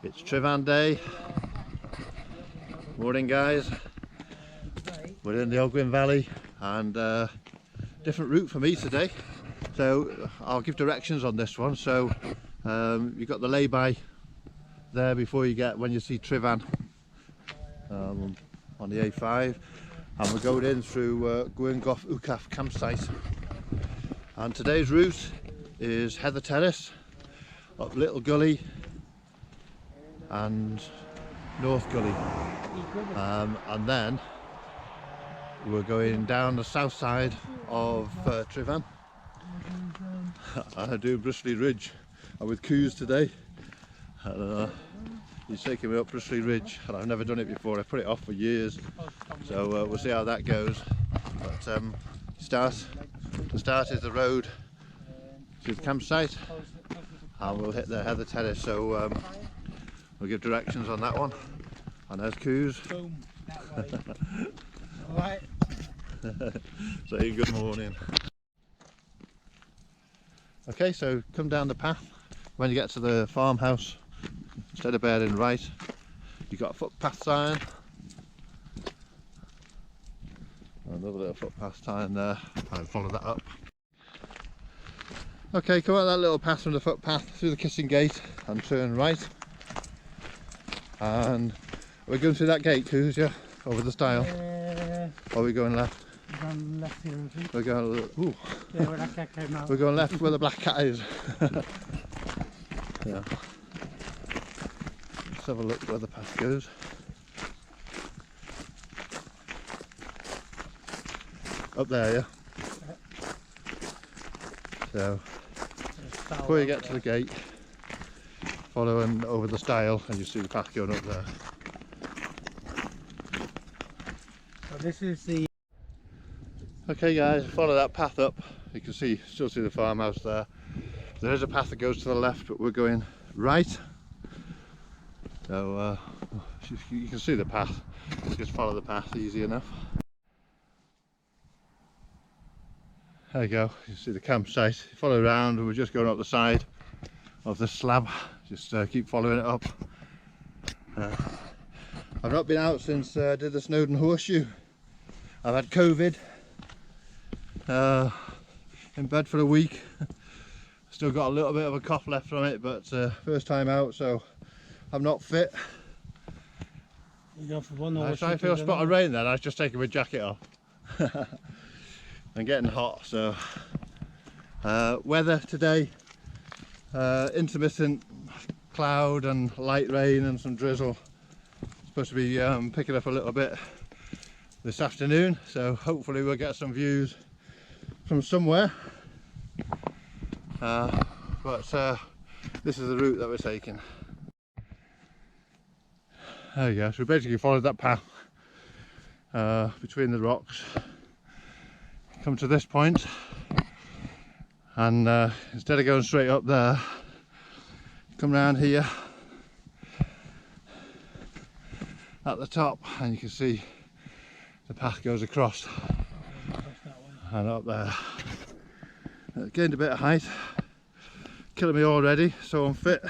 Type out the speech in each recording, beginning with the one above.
It's Tryfan day. Morning guys. We're in the Ogwen Valley and different route for me today. So I'll give directions on this one. So you've got the lay-by there before you get when you see Tryfan on the A5, and we're going in through Gully campsite. And today's route is Heather Terrace, up Little Gully and North Gully, and then we're going down the south side of Tryfan. I do Bristly Ridge. I'm with Coos today. He's taking me up Bristly Ridge, and I've never done it before. I put it off for years, so we'll see how that goes. But the start is the road to the campsite, and we'll hit the Heather Terrace. So we'll give directions on that one. And there's Coos. Boom, that way. Alright. Saying good morning. Okay, so come down the path. When you get to the farmhouse, instead of bearing right, you've got a footpath sign. Another little footpath sign there. I'll follow that up. Okay, come out that little path from the footpath through the kissing gate and turn right. And we're going through that gate, Coos, yeah? Over the stile? Or are we going left? We're going left here, I think. We're going, ooh. Yeah, where that cat came out. We're going left where the black cat is. Yeah. Let's have a look where the path goes. Up there, yeah? So, before you get to the gate, following over the stile, and you see the path going up there. So this is the... Okay guys, follow that path up. You can still see the farmhouse there. There is a path that goes to the left, but we're going right. So you can see the path. Just follow the path, easy enough. There you go, you see the campsite. You follow around, and we're just going up the side of the slab. Just keep following it up. I've not been out since I did the Snowdon Horseshoe. I've had COVID, in bed for a week. Still got a little bit of a cough left from it, but first time out, so I'm not fit. You go for one I try to feel a spot of rain then. I was just taking my jacket off. And getting hot, so weather today, intermittent cloud and light rain and some drizzle. Supposed to be picking up a little bit this afternoon, so hopefully we'll get some views from somewhere. But this is the route that we're taking. There you go, so we basically followed that path between the rocks. Come to this point, and instead of going straight up there, come round here at the top, and you can see the path goes across and up there. Gained a bit of height, killing me already, so unfit.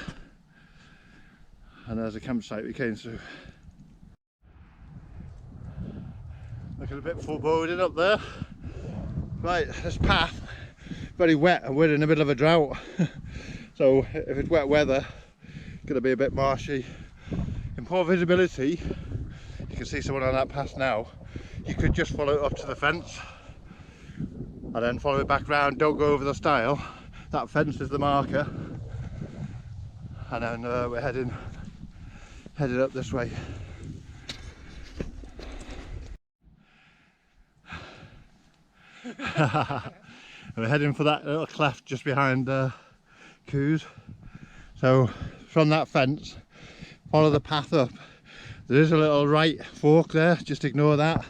And there's a campsite we came through. Looking a bit foreboding up there. Right, this path, very wet, and we're in the middle of a drought. So if it's wet weather, it's going to be a bit marshy. In poor visibility, you can see someone on that path now. You could just follow it up to the fence and then follow it back round. Don't go over the stile. That fence is the marker. And then we're heading up this way. We're heading for that little cleft just behind Coos. So from that fence, follow the path up. There is a little right fork there, just ignore that.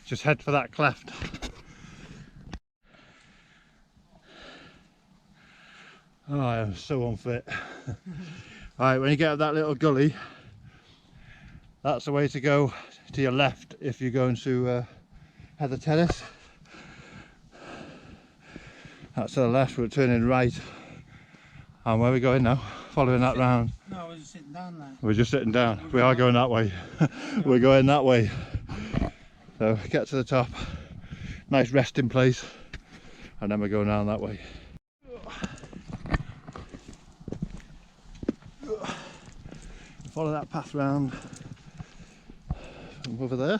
Just head for that cleft. Oh, I am so unfit. Alright, when you get up that little gully, that's the way to go to your left if you're going to Heather Terrace. That's to the left, we're turning right. And where are we going now? following that round? No, we're just sitting down now. We're just sitting down. We are going that way. We're going that way. So get to the top, nice resting place, and then we're going down that way. Follow that path round from over there.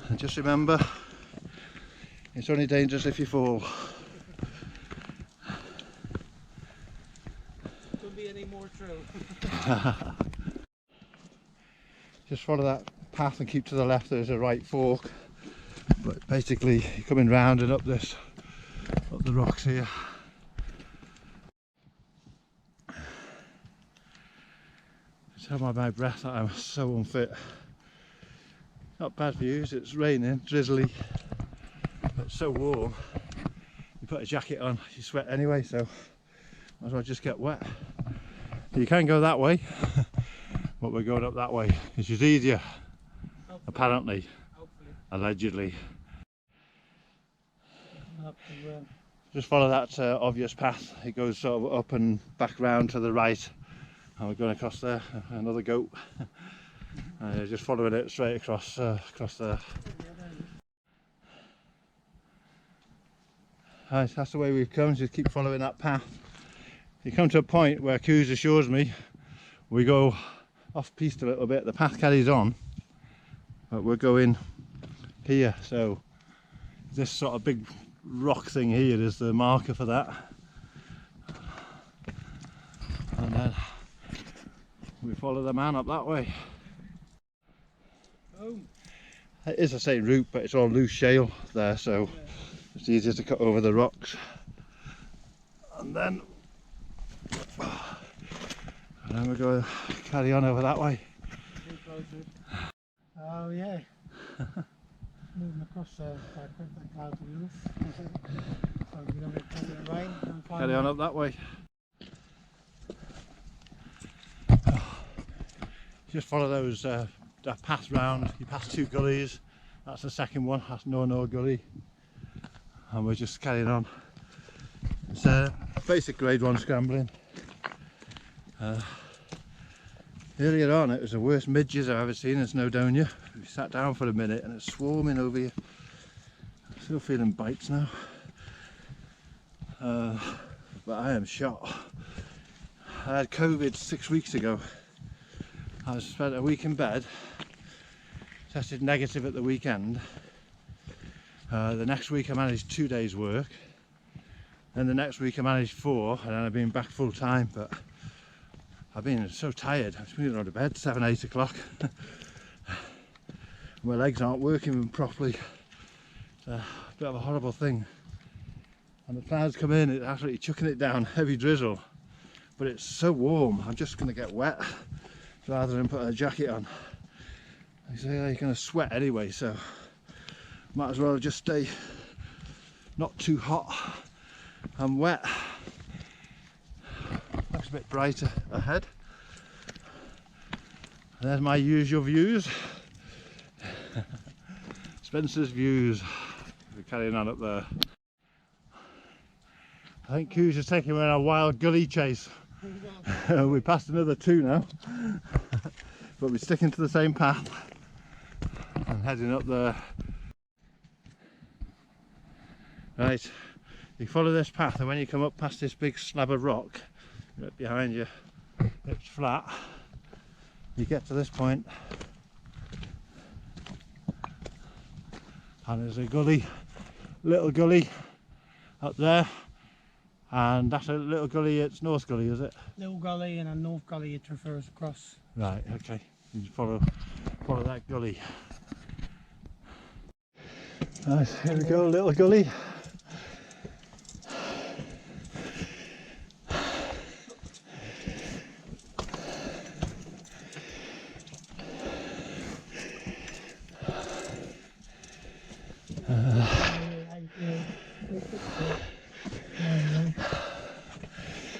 And just remember, it's only dangerous if you fall. Could be any more true. Just follow that path and keep to the left. There's a right fork, but basically you're coming round and up the rocks here. I tell by my breath that I'm so unfit. Not bad views, it's raining, drizzly, but it's so warm. You put a jacket on, you sweat anyway, so might as well just get wet. You can go that way, but we're going up that way, which is easier, apparently, allegedly. Just follow that obvious path. It goes sort of up and back round to the right, and we're going across there. Another goat. Just following it straight across there. Right, that's the way we've come. Just keep following that path. You come to a point where Coos assures me we go off piste a little bit. The path carries on, but we're going here. So this sort of big rock thing here is the marker for that, and then we follow the man up that way. It is the same route, but it's all loose shale there, so it's easier to cut over the rocks. And then we're going to carry on over that way. Oh yeah. Moving across that cloudy roof. So we're going to carry it right and Carry on up that way. Just follow those that path round. You pass 2 gullies. That's the second one. That's no gully, and we're just carrying on. It's basic grade 1 scrambling. Earlier on, it was the worst midges I've ever seen in Snowdonia. We sat down for a minute and it's swarming over here. I'm still feeling bites now, but I am shot. I had COVID 6 weeks ago. I spent a week in bed, tested negative at the weekend. The next week I managed 2 days work, then the next week I managed 4, and then I've been back full time, but I've been so tired. I'm just moving out of bed 7-8 o'clock. My legs aren't working properly. It's a bit of a horrible thing. And the clouds come in, it's absolutely chucking it down, heavy drizzle, but it's so warm I'm just going to get wet rather than put a jacket on. They say you're going to sweat anyway, so might as well just stay not too hot and wet. Looks a bit brighter ahead. And there's my usual views. Spencer's views. We're carrying on up there. I think Coos is taking me on a wild gully chase. We passed another 2 now, but we're sticking to the same path and heading up there. Right, you follow this path, and when you come up past this big slab of rock right behind you, it's flat. You get to this point and there's a gully, little gully up there, and that's a little gully. It's North Gully, is it? Little gully and a North Gully it refers across. Right, okay. You just follow that gully. Nice, here we go, little gully.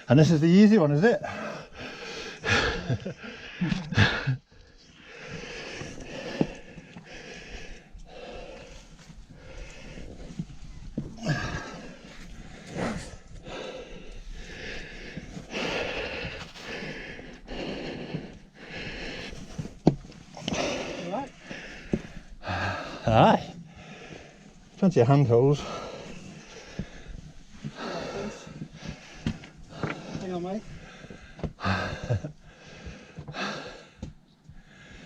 And this is the easy one, is it? Aye. Plenty of handholds. Hang on, mate. There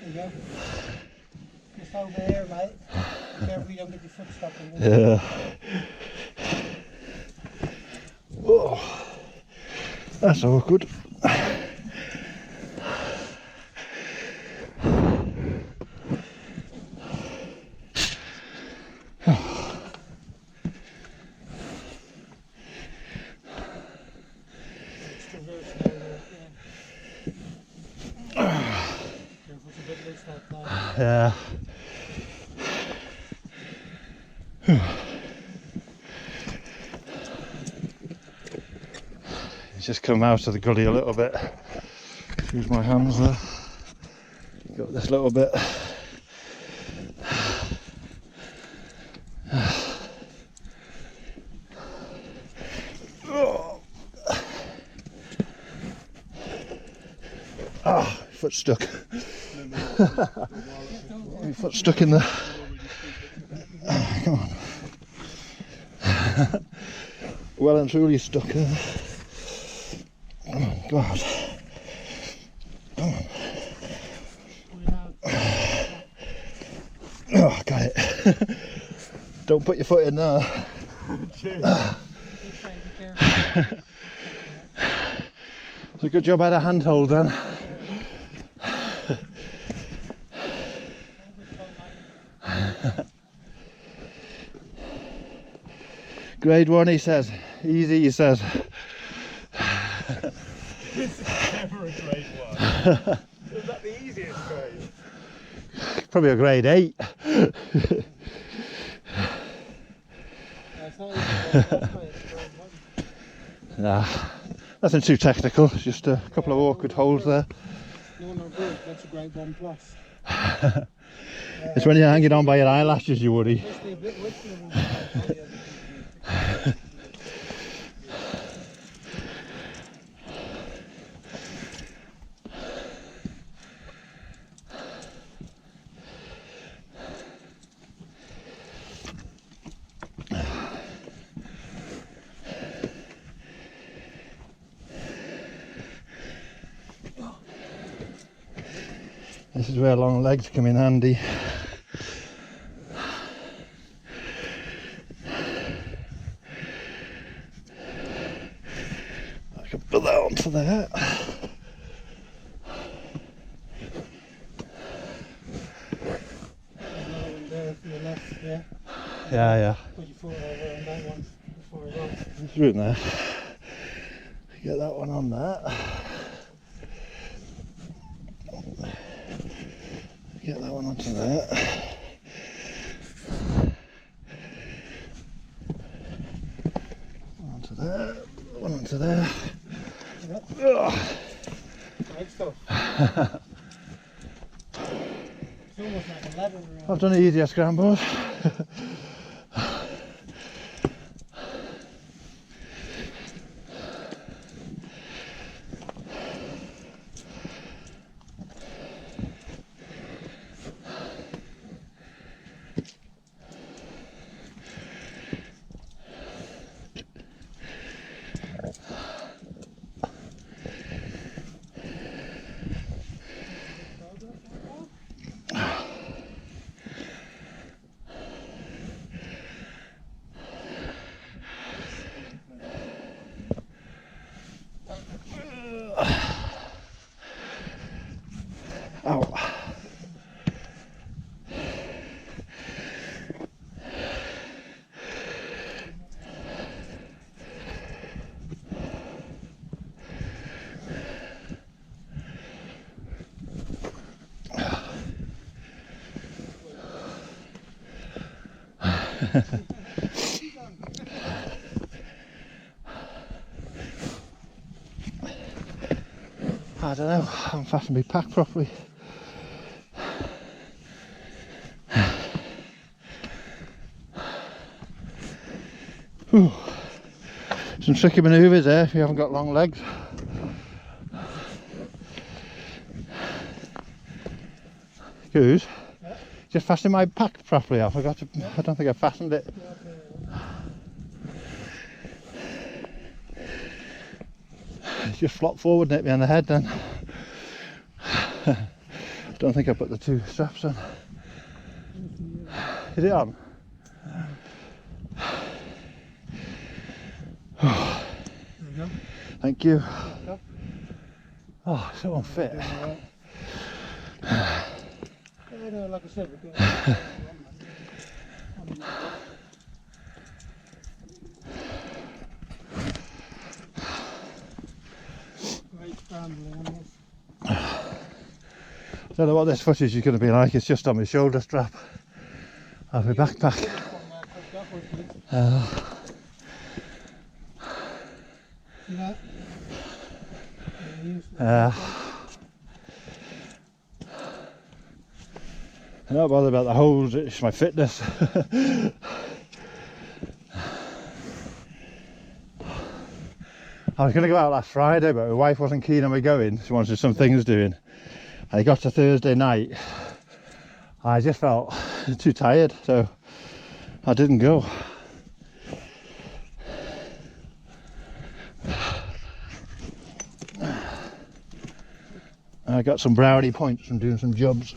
you go. Just over here, mate. Be careful you don't get your foot stuck in there. Yeah. Oh, that's awkward. Yeah. He's just come out of the gully a little bit. Use my hands there. Got this little bit. Ah, foot stuck. My foot stuck in the. Come on. Well and truly stuck. Come on, God. Come on. Oh, got it. Don't put your foot in there. It's a good job I had a handhold then. Grade 1, he says. Easy, he says. This is never a grade 1. Is that the easiest grade? Probably a grade 8. Nah, nothing too technical, just a couple of awkward holes there. No, good. That's a grade 1 plus. It's when you're hanging on by your eyelashes you worry. This is where long legs come in handy. I can put that onto there. Yeah. Put your foot over on that one before it runs. There's room there. Get that one on there. Get that one onto there. One onto there. One onto there. Yep. Great stuff. It's almost like a ladder around. I've done easier scrambles. Ow. I don't know, I haven't fastened my pack properly. Whew. Some tricky manoeuvres there if you haven't got long legs. Goose, Just fastening my pack properly. I forgot to. I don't think I fastened it. Just flop forward and hit me on the head then. Don't think I put the 2 straps on. Is it on? There you go. Thank you. Yep. Oh, so unfit. Yeah, no, like I said, we've got great scrambling on this. I don't know what this footage is going to be like. It's just on my shoulder strap of my backpack. See that? I'm not bothered about the holes, it's my fitness. I was going to go out last Friday, but my wife wasn't keen on me going. She wanted some things doing. I got to Thursday night, I just felt too tired, so I didn't go. I got some brownie points from doing some jobs.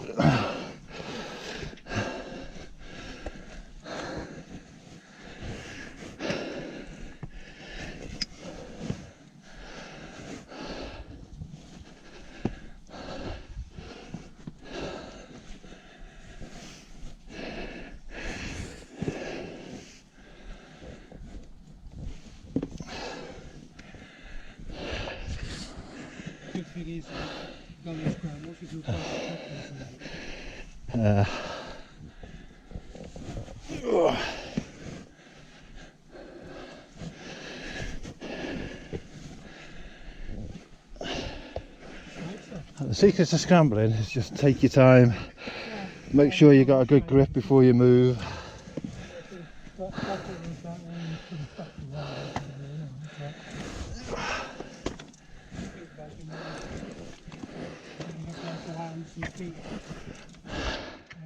Good thing is, Gully scrambles, you do quite The secret to scrambling is just take your time, make sure you got a good grip before you move.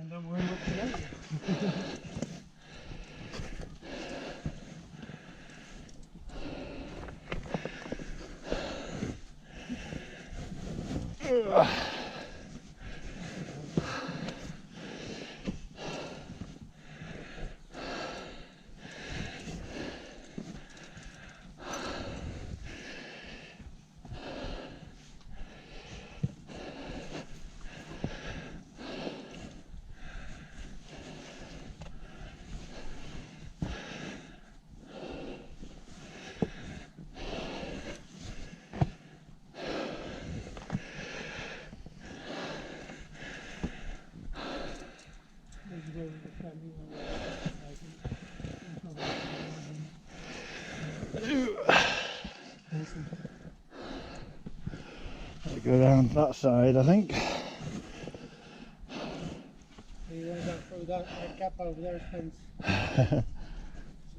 and then we're in with together. Go around that side, I think. You want to go through that gap over there, fence.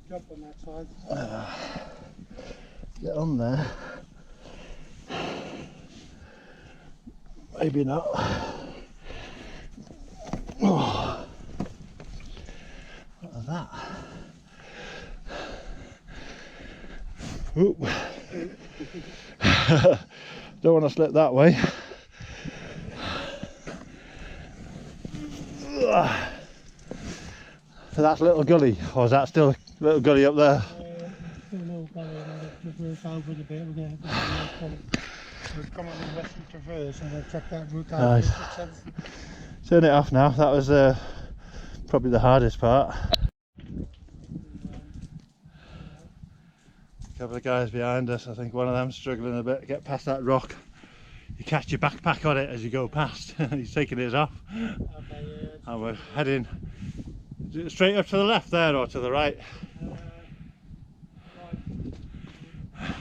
Jump on that side. Get on there. Maybe not. Oh. What was that? Oop. Don't want to slip that way. So that's Little Gully, or is that still Little Gully up there? Still a little gully, and I've traversed over it a bit. We're going to we've come on the western traverse and I've checked that route out. Nice. Turn it off now. That was probably the hardest part. A couple of guys behind us, I think one of them's struggling a bit to get past that rock. You catch your backpack on it as you go past. He's taking his off. Okay, And we're heading straight up to the left there, or to the right.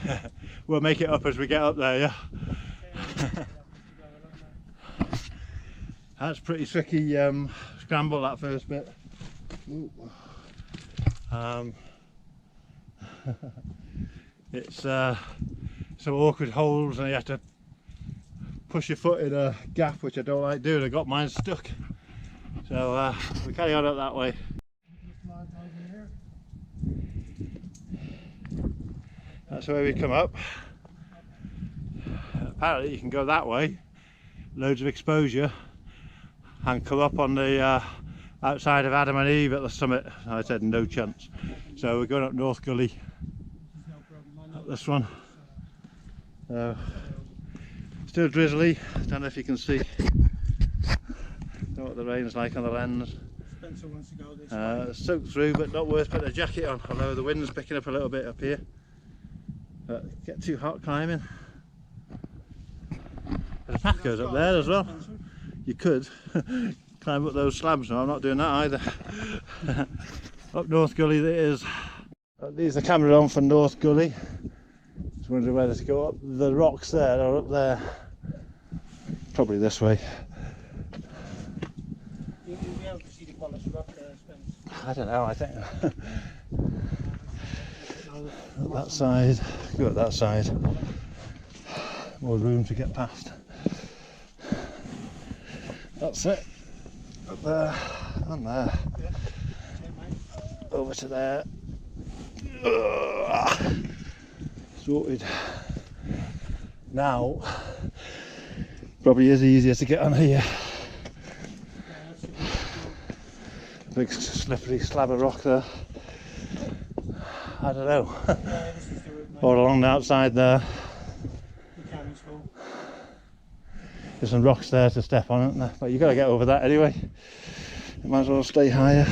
right. We'll make it up as we get up there, yeah. That's pretty tricky scramble, that first bit. It's some awkward holes and you have to push your foot in a gap, which I don't like doing. I got mine stuck, So we carry on up that way. That's the way we come up. Apparently you can go that way, loads of exposure, and come up on the outside of Adam and Eve at the summit. I said no chance. So we're going up North Gully, up this one. Still drizzly, don't know if you can see. Don't know what the rain's like on the lens. Spencer wants to go this way. Soaked through, but not worth putting a jacket on, although the wind's picking up a little bit up here. But get too hot climbing. The path goes up there as well. You could climb up those slabs. No, I'm not doing that either. Up North Gully it is. Leaves the camera on for North Gully. Just wondering whether to go up. The rocks there are up there. Probably this way. You'll be able to see the polished rock there, Spence. I don't know, I think. Up that side. Go up that side. More room to get past. That's it. Up there and there. Over to there. Sorted. Now, probably is easier to get on here. Big slippery slab of rock there. I don't know. Or along the outside there. There's some rocks there to step on, isn't there? But you've got to get over that anyway. You might as well stay higher.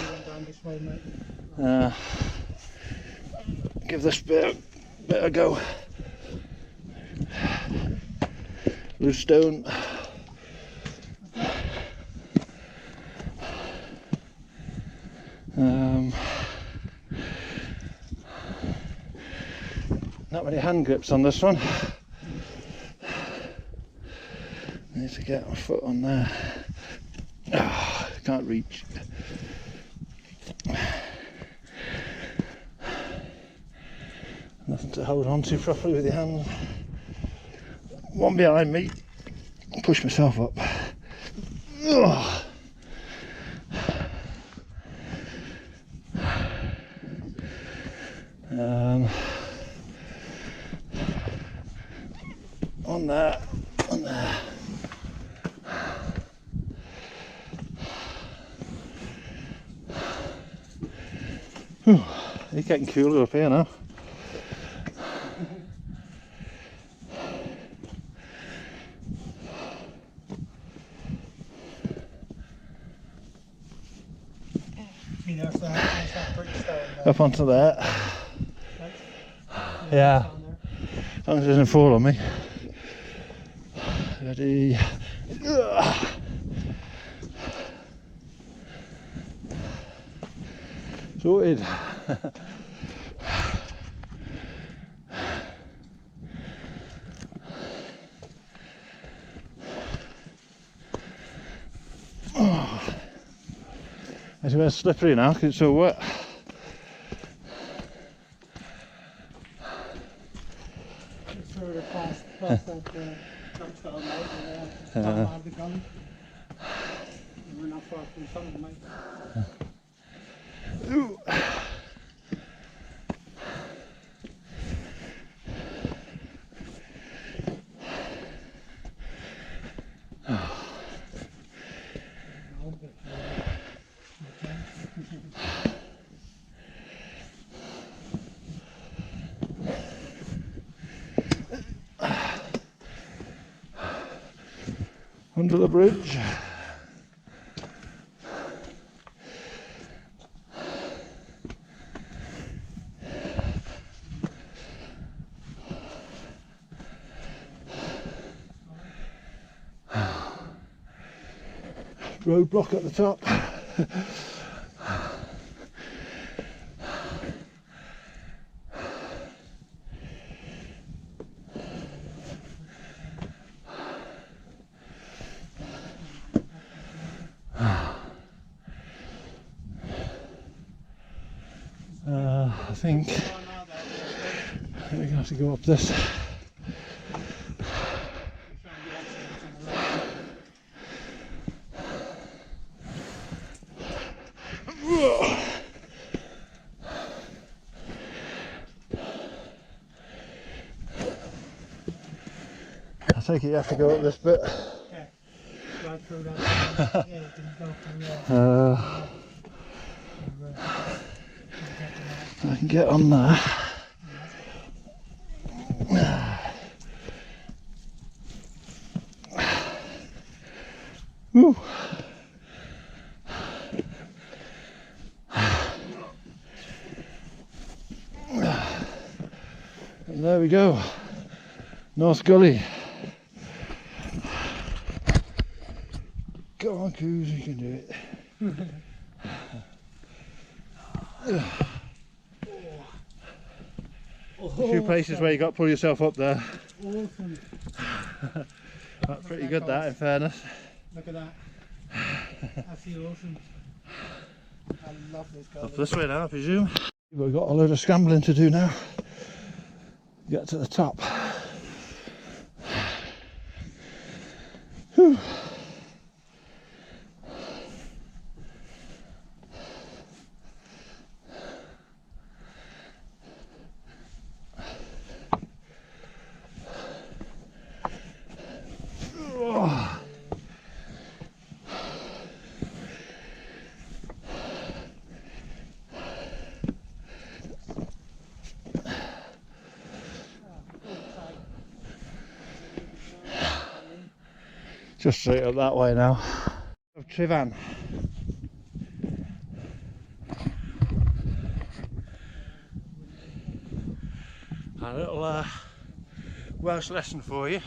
Give this bit a go. Loose stone. Not many hand grips on this one. Need to get my foot on there. Oh, can't reach. Nothing to hold on to properly with your hand. One behind me. Push myself up. Oh. On there, on there. Whew. It's getting cooler up here now. Up onto there. Yeah. As long as it doesn't fall on me. Ready. Sorted. Oh. It's a bit slippery now because it's so wet. Further past that drugstore, mate, and the Gully. We're not far from something, mate. Ooh. Under the bridge. Roadblock at the top. I think we're going to have to go up this. take it you have to go up this bit. Yeah. Right through that. Yeah, you can go through there. I can get on there. Woo. And there we go, North Gully. Go on, Coos, you can do it. A few places where you got to pull yourself up there. Awesome. That's pretty good, that, in fairness. Look at that. That's the awesome. I love this guy. Up this way now, I presume. We've got a load of scrambling to do now. Get to the top. Whew. Oh. Just straight up that way now. Of Tryfan. A little Welsh lesson for you.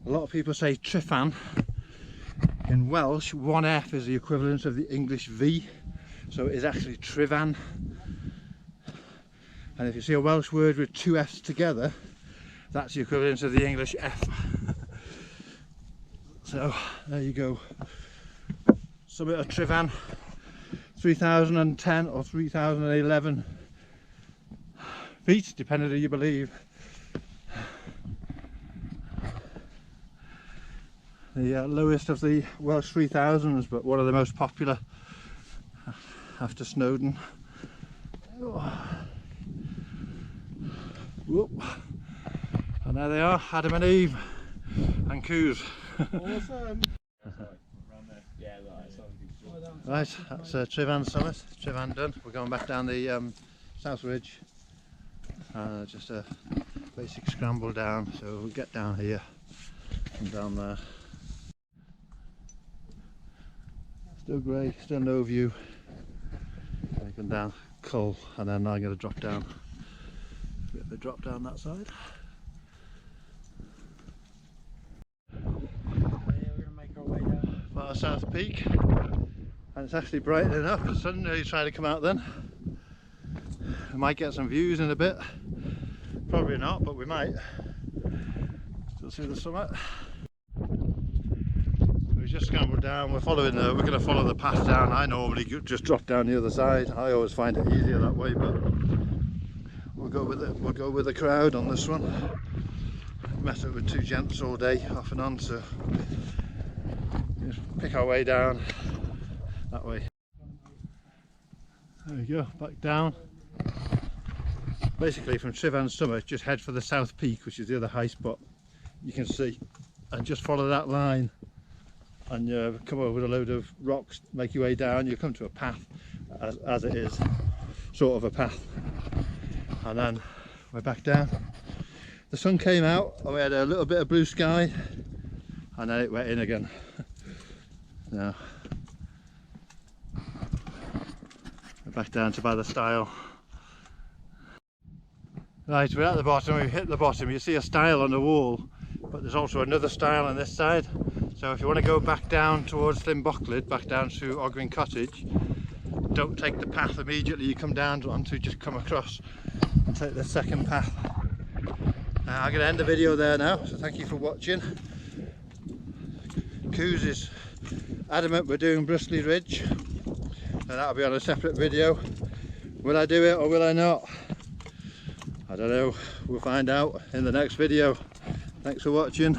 A lot of people say Tryfan. In Welsh, one F is the equivalent of the English V, so it is actually Tryfan. And if you see a Welsh word with two F's together, that's the equivalent of the English F. So there you go. Summit of Tryfan, 3010 or 3011 feet, depending on who you believe. The lowest of the Welsh 3000s, but one of the most popular after Snowdon. Whoop. And there they are, Adam and Eve and Coos. Awesome. Right, that's Tryfan summit, Tryfan done. We're going back down the South Ridge. Just a basic scramble down, so we'll get down here and down there. Still grey, still no view. Taking down Cull, and then I'm going to drop down. Bit of a drop down that side. Our South Peak, and it's actually brightening up. The sun nearly tried to come out then. We might get some views in a bit, probably not, but we might. Still see the summit. We just scrambled down. We're going to follow the path down. I normally just drop down the other side. I always find it easier that way, but we'll go with the crowd on this one. Met up with two gents all day, off and on, so just pick our way down that way. There we go, back down. Basically from Tryfan summit, just head for the South Peak, which is the other high spot you can see, and just follow that line and come over with a load of rocks, make your way down. You come to a path, as it is, sort of a path, and then we're back down. The sun came out and we had a little bit of blue sky, and then it went in again. Now we're back down to by the stile. Right, we're at the bottom. We've hit the bottom. You see a stile on the wall, but there's also another stile on this side. So if you want to go back down towards Llynboclid, back down to Ogwen Cottage, don't take the path immediately you come down onto, just come across and take the second path. I'm going to end the video there now, so thank you for watching. Coos is adamant we're doing Bristly Ridge, and that'll be on a separate video. Will I do it or will I not? I don't know, we'll find out in the next video. Thanks for watching.